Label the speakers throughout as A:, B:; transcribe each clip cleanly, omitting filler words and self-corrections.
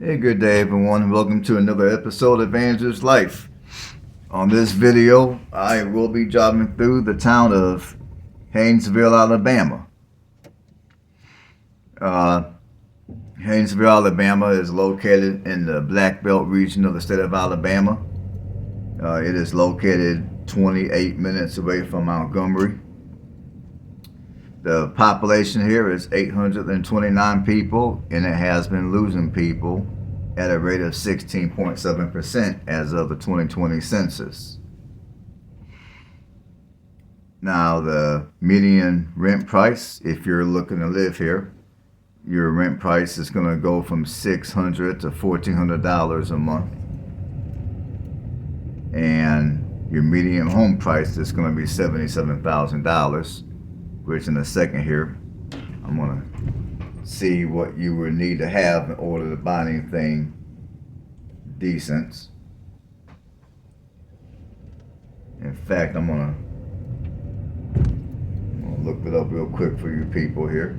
A: Hey, good day everyone, and welcome to another episode of Andrew's Life. On this video, I will be driving through the town of Haynesville, Alabama. Haynesville, Alabama is located in the Black Belt region of the state of Alabama. It is located 28 minutes away from Montgomery. The population here is 829 people, and it has been losing people at a rate of 16.7% as of the 2020 census. Now, the median rent price, if you're looking to live here, your rent price is going to go from $600 to $1,400 a month. And your median home price is going to be $77,000. Which in a second here, I'm gonna see what you would need to have in order to buy anything decent. In fact, I'm gonna look it up real quick for you people here.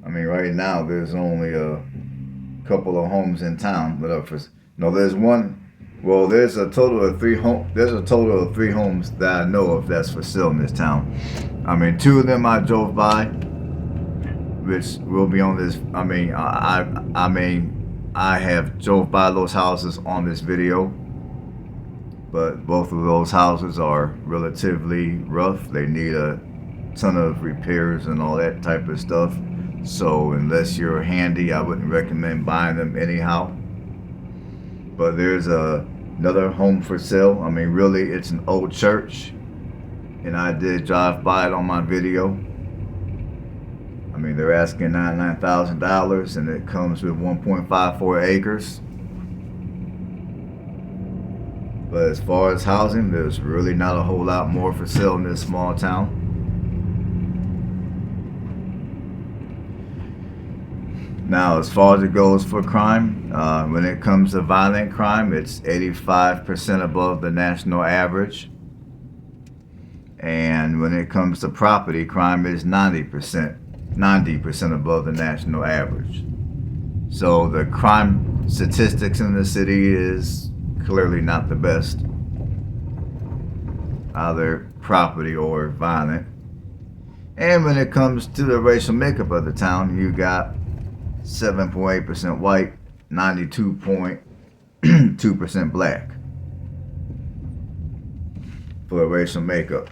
A: I mean, right now there's only a couple of homes in town that are for. No, there's one. Well, there's a total of three homes that I know of that's for sale in this town. I mean, two of them I drove by, which will be on this. I mean, I have drove by those houses on this video, but both of those houses are relatively rough. They need a ton of repairs and all that type of stuff. So unless you're handy, I wouldn't recommend buying them anyhow. But there's another home for sale. I mean, really, it's an old church, and I did drive by it on my video. I mean, they're asking $99,000, and it comes with 1.54 acres. But as far as housing, there's really not a whole lot more for sale in this small town. Now, as far as it goes for crime, when it comes to violent crime, it's 85% above the national average. And when it comes to property crime, it's 90% above the national average. So the crime statistics in the city is clearly not the best, either property or violent. And when it comes to the racial makeup of the town, you got 7.8% white, 92.2% black for the racial makeup.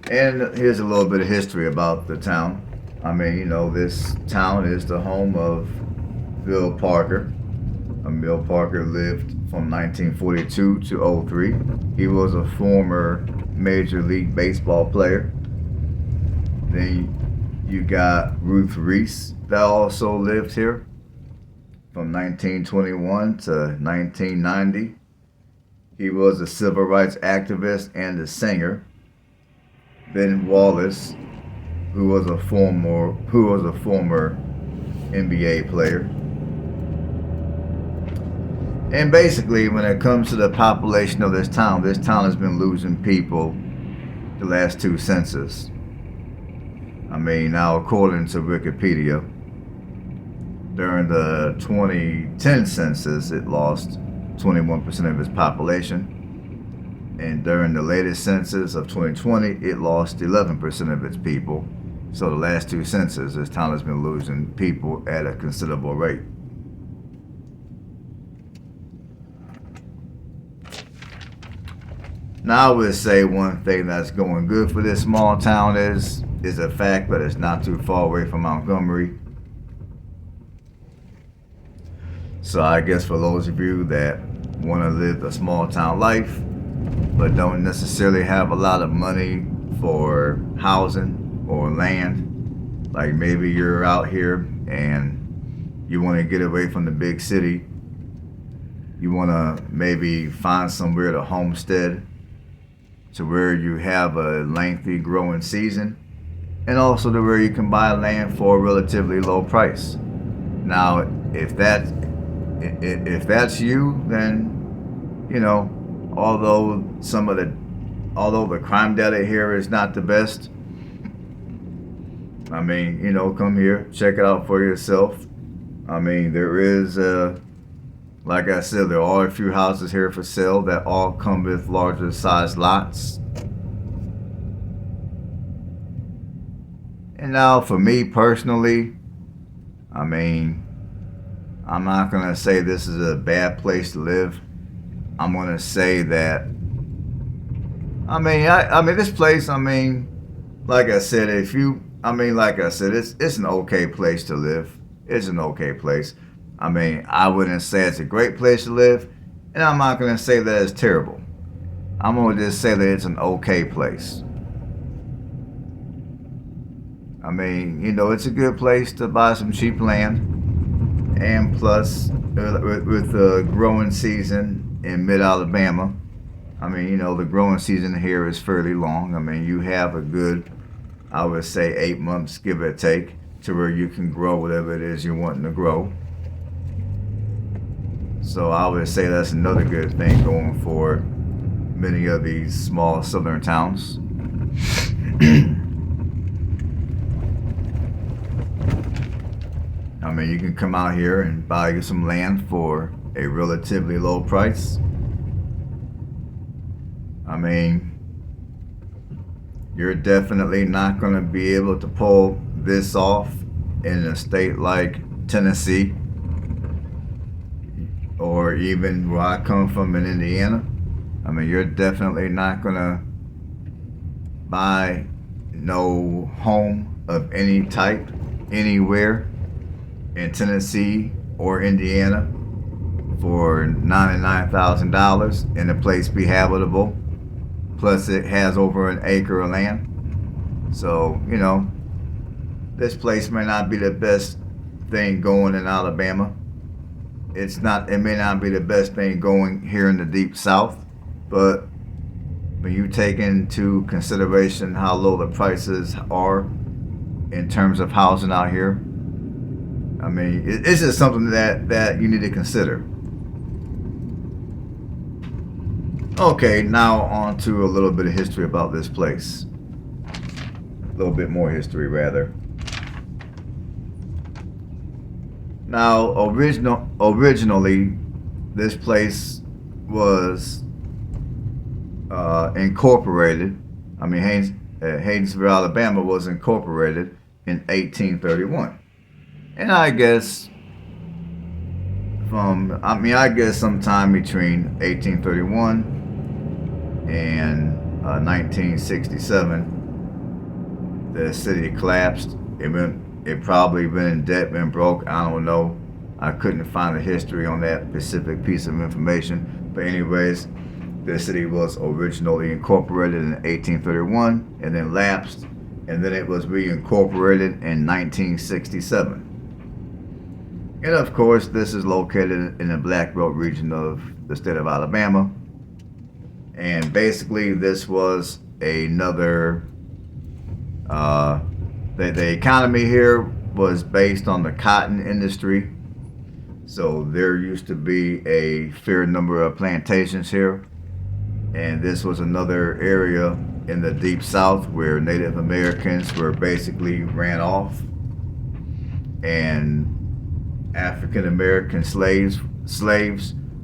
A: And here's a little bit of history about the town. I mean, you know, this town is the home of Bill Parker. Bill Parker lived from 1942 to 03. He was a former Major League Baseball player. Then you got Ruth Reese that also lived here from 1921 to 1990. He was a civil rights activist and a singer. Ben Wallace, who was a former NBA player. And basically, when it comes to the population of this town has been losing people the last two censuses. I mean, now according to Wikipedia, during the 2010 census, it lost 21% of its population. And during the latest census of 2020, it lost 11% of its people. So the last two censuses, this town has been losing people at a considerable rate. Now I would say one thing that's going good for this small town is the fact that it's not too far away from Montgomery. So I guess for those of you that want to live a small town life, but don't necessarily have a lot of money for housing or land, like maybe you're out here and you want to get away from the big city, you want to maybe find somewhere to homestead to where you have a lengthy growing season, and also to where you can buy land for a relatively low price. Now, if that's you, then although although the crime data here is not the best, I mean, come here, check it out for yourself. I mean, there is, like I said, there are a few houses here for sale that all come with larger size lots. And now, for me personally, I mean, I'm not going to say this is a bad place to live. I'm going to say that, I mean, this place, I mean, like I said, it's an okay place to live. It's an okay place. I mean, I wouldn't say it's a great place to live, and I'm not going to say that it's terrible. I'm going to just say that it's an okay place. I mean, it's a good place to buy some cheap land. And plus, with the growing season in mid-Alabama, I mean, the growing season here is fairly long. I mean, you have a good, I would say, 8 months, give or take, to where you can grow whatever it is you're wanting to grow. So I would say that's another good thing going for many of these small southern towns. I mean, you can come out here and buy you some land for a relatively low price. I mean, you're definitely not going to be able to pull this off in a state like Tennessee, or even where I come from in Indiana. I mean, you're definitely not going to buy no home of any type anywhere in Tennessee or Indiana for $99,000 and the place be habitable. Plus it has over an acre of land. So, this place may not be the best thing going in Alabama. It may not be the best thing going here in the deep South, but when you take into consideration how low the prices are in terms of housing out here, I mean, it's just something that you need to consider. Okay, now on to a little bit of history about this place. A little bit more history, rather. Now, originally, this place was incorporated. I mean, Haynesville, Alabama was incorporated in 1831. And I guess sometime between 1831 and 1967, the city collapsed. It probably been in debt, been broke. I don't know. I couldn't find the history on that specific piece of information. But anyways, the city was originally incorporated in 1831 and then lapsed, and then it was reincorporated in 1967. And of course, this is located in the Black Belt region of the state of Alabama. And basically, this was another, the economy here was based on the cotton industry. So there used to be a fair number of plantations here. And this was another area in the deep South where Native Americans were basically ran off. And African American slaves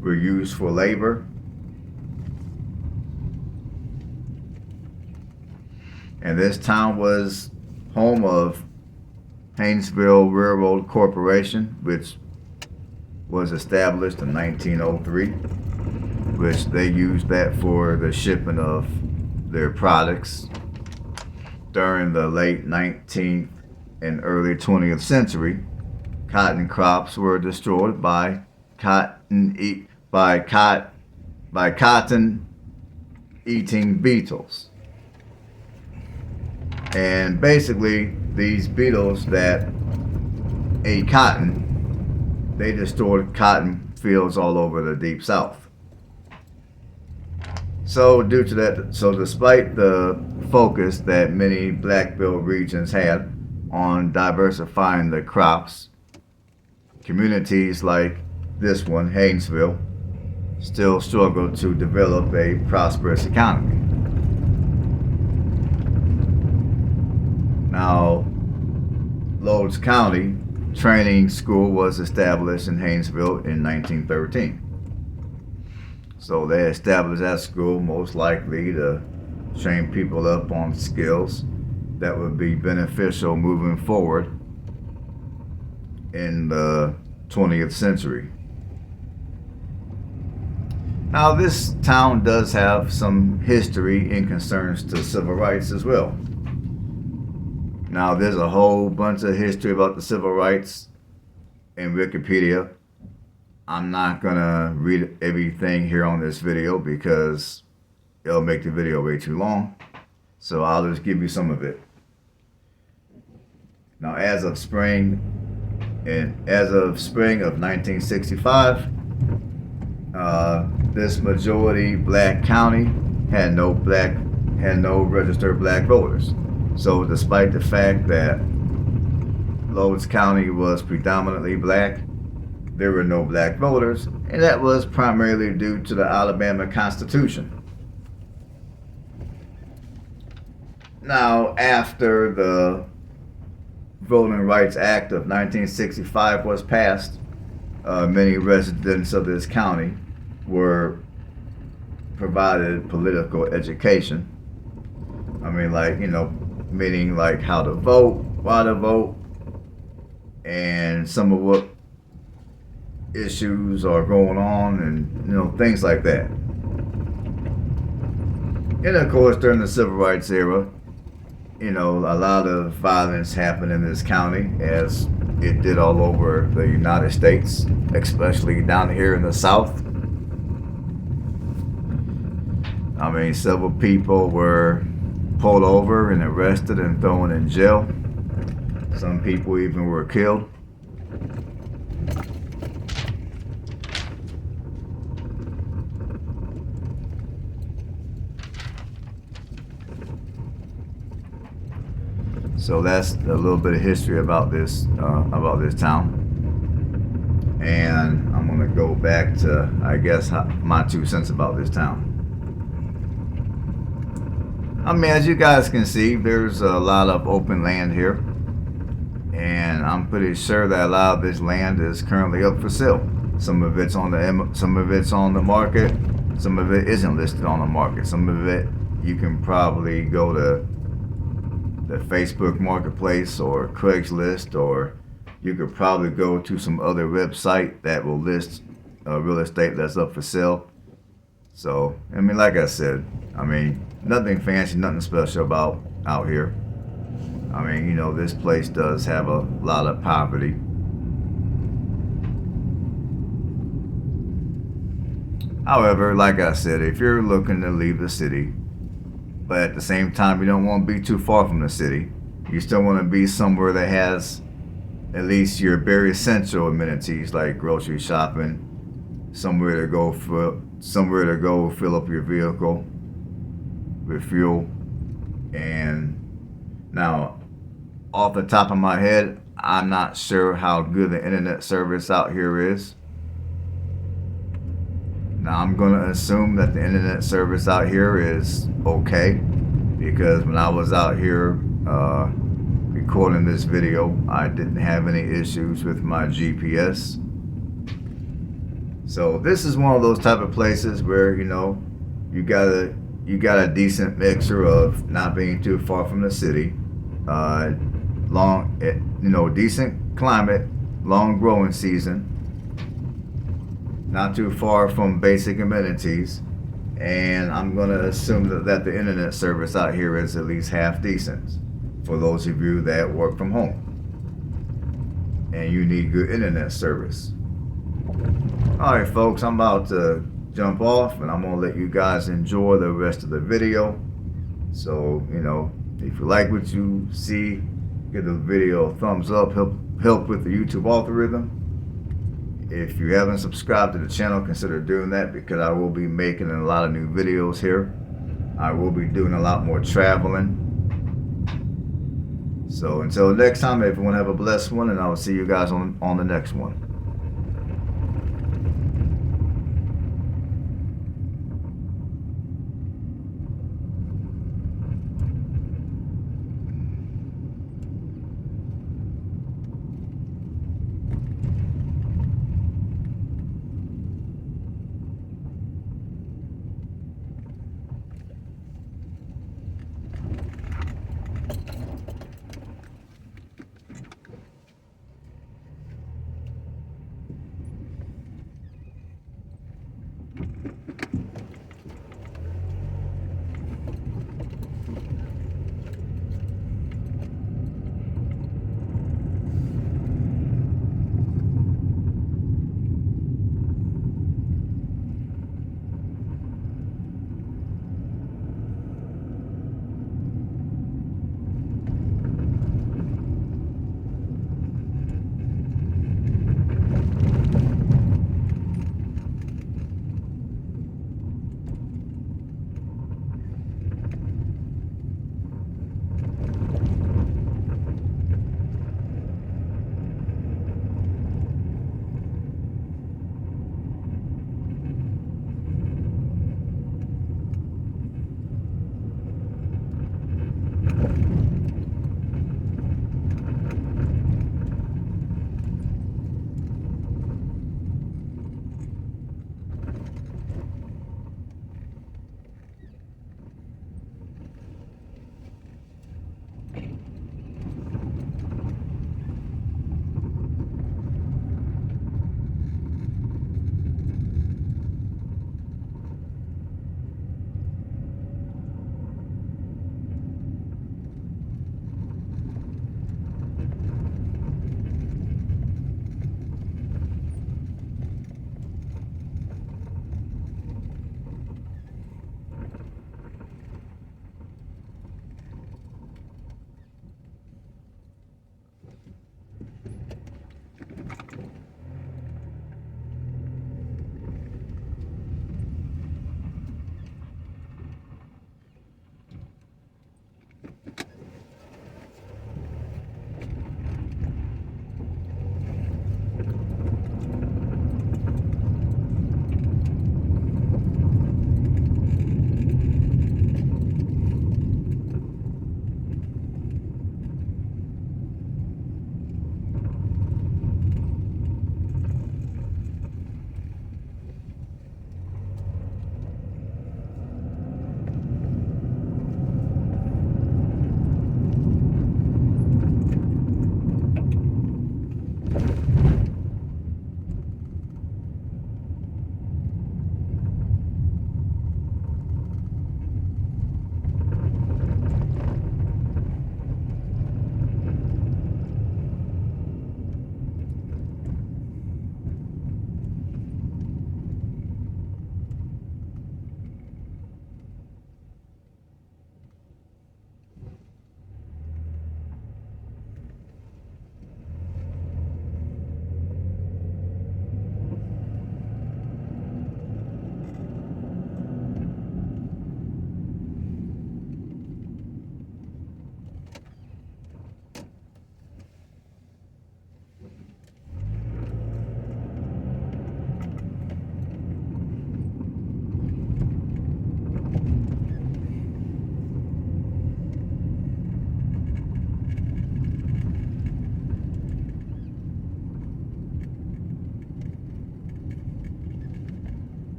A: were used for labor. And this town was home of Haynesville Railroad Corporation, which was established in 1903, which they used that for the shipping of their products. During the late 19th and early 20th century, cotton crops were destroyed by cotton-eating beetles. And basically, these beetles that ate cotton, they destroyed cotton fields all over the Deep South. So due to that, so despite the focus that many black belt regions had on diversifying the crops, communities like this one, Haynesville, still struggle to develop a prosperous economy. Now, Lowndes County Training School was established in Haynesville in 1913. So they established that school most likely to train people up on skills that would be beneficial moving forward in the 20th century. Now, this town does have some history in concerns to civil rights as well. Now, there's a whole bunch of history about the civil rights in Wikipedia. I'm not gonna read everything here on this video because it'll make the video way too long. So I'll just give you some of it. Now, as of spring of 1965, this majority black county had no registered black voters. So despite the fact that Lowndes County was predominantly black, there were no black voters, and that was primarily due to the Alabama Constitution. Now, after the Voting Rights Act of 1965 was passed, many residents of this county were provided political education. I mean, like, meaning like how to vote, why to vote, and some of what issues are going on, and things like that. And of course, during the civil rights era, a lot of violence happened in this county, as it did all over the United States, especially down here in the South. I mean, several people were pulled over and arrested and thrown in jail. Some people even were killed. So that's a little bit of history about this town. And I'm gonna go back to, I guess, my 2 cents about this town. I mean, as you guys can see, there's a lot of open land here, and I'm pretty sure that a lot of this land is currently up for sale. Some of it's on the market, some of it isn't listed on the market. Some of it you can probably go to the Facebook Marketplace or Craigslist, or you could probably go to some other website that will list real estate that's up for sale. So, I mean, like I said, nothing fancy, nothing special about out here. I mean, this place does have a lot of poverty. However, like I said, if you're looking to leave the city, but at the same time you don't want to be too far from the city, you still want to be somewhere that has at least your very essential amenities like grocery shopping, somewhere to go fill up your vehicle with fuel. And now, off the top of my head, I'm not sure how good the internet service out here is. Now, I'm going to assume that the internet service out here is okay, because when I was out here recording this video, I didn't have any issues with my GPS. So this is one of those type of places where you got a decent mixture of not being too far from the city, decent climate, long growing season, not too far from basic amenities, and I'm going to assume that the internet service out here is at least half decent for those of you that work from home and you need good internet service. Alright folks, I'm about to jump off, and I'm going to let you guys enjoy the rest of the video. So, if you like what you see, give the video a thumbs up, help with the YouTube algorithm. If you haven't subscribed to the channel, consider doing that, because I will be making a lot of new videos here. I will be doing a lot more traveling. So until next time, everyone have a blessed one, and I will see you guys on the next one.